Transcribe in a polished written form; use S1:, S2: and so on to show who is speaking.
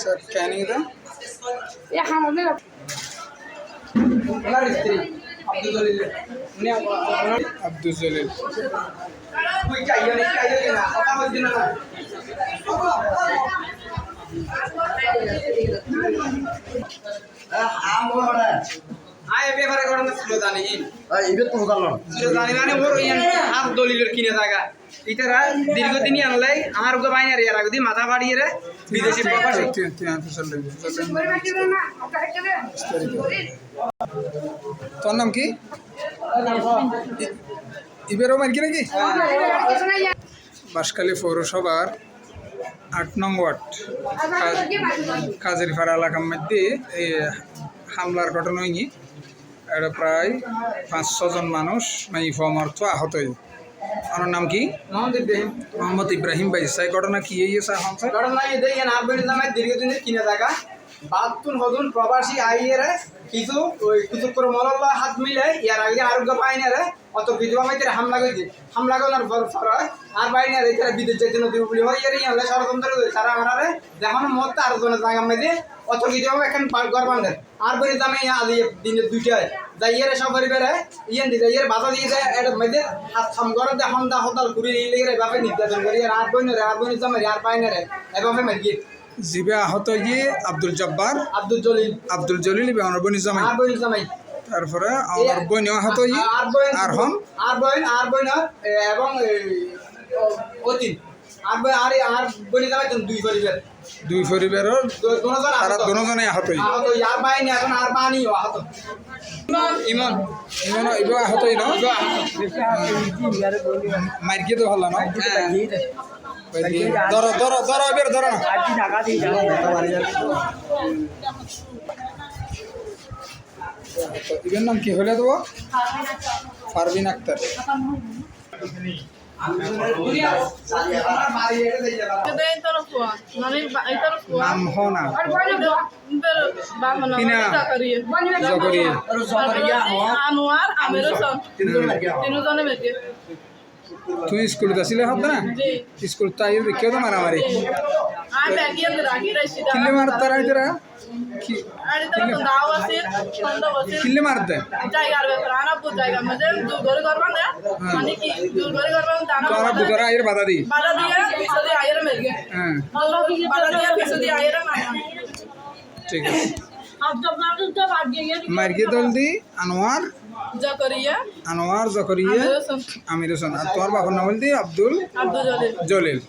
S1: Sir क्या नहीं था
S2: ये हमने
S3: ওনার স্ত্রী আব্দুল জলিল উনি
S1: अब्दुल जलील
S3: কই চাইও না কথা বলছি না আয় ব্যাপারে কোন ছিল জানি
S4: ইবে তো হলো
S3: ছিল জানি মানে ওর ইয়ান আর দলিলের কিনে জায়গা ইতারা দীর্ঘদিনই আনলাই আমার গো বাইনা রে রাগদি মাথা বাড়িয়ে রে বিদেশি প্রবাসী
S1: তোর নাম কি ইবেরও মার্কি নাকি বাঁশখালী পৌরসভার 8 নং ওয়ার্ড কাজেরপাড়া এলাকার মধ্যে এই হামলার ঘটনা হয়নি। এটা প্রায় 5-6 জন মানুষ মানে ফমর্থ আহত হয়ে। আমার নাম কি মোহাম্মদ ইব্রাহিম ভাই। সেই ঘটনা কি হয়েছে
S3: ঘটনা এই দেখেন আব্দুল জামাই দীর্ঘদিনের কিনে জায়গা বাতুন হদুন প্রবাসী আইয়েরে কিছু করে মলল্লা হাত মিলে ইয়ার আগে আরোগ্য পায়নি রে অত বিধবা মাইতে হামলা করেছে হামলা করার পর আর বাইনে রে তারা বিদেশ যেতে নদী বলি হয় ইয়ার ইয়ালে ষড়যন্ত্র তারা আমরা রে যখন মত আর জনের জায়গা মেঝে অত বিধবা এখন ঘর বাঁধে আর বলি দামে আদি দিনে দুইটায় যাইয়ারে সব পরিবারে ইয়ান দি যাইয়ার বাধা দিয়ে যায় এটা মেঝে হাত থাম করে দে হামদা হতাল ঘুরে নিলে রে বাপে নির্যাতন করি আর বইনে রে আর বইনে জামাই আর পায়নে রে এভাবে মেরগি
S1: জিবে আহত গিয়ে আব্দুল জব্বার আব্দুল জলিল আমার বনি জামাই তারপরে আমার বোন আহত গিয়ে আর হন
S3: আর বোন এবং অতীন আর বোন জামাই
S1: দুই পরিবারের তারা দুজনে আহত
S3: আর বাইনি এখন আর বানি আহত ইমন
S1: ইবে আহত না মার্কি তো হলো না ধরো এবার ধরো না ইবের নাম কি হলে দেবো পারভিন আক্তার নাম হো না কিনা জকরিয়া
S2: আনোয়ার আমির হোসেন তিনজনে বেঁচে
S1: তুমি স্কুলে আসলে হবে না স্কুল তাই কেউ তো মারামারি কিল্লে মারতে রাইতেরা কিল্লে মারতে তোরা বুধরা আয়ের বাধা দি হ্যাঁ ঠিক আছে মার্কে দল দি আনোয়ার জকরিয়া আমির হোসেন আর তোমার বাবার নাম বলতি আব্দুল জলিল।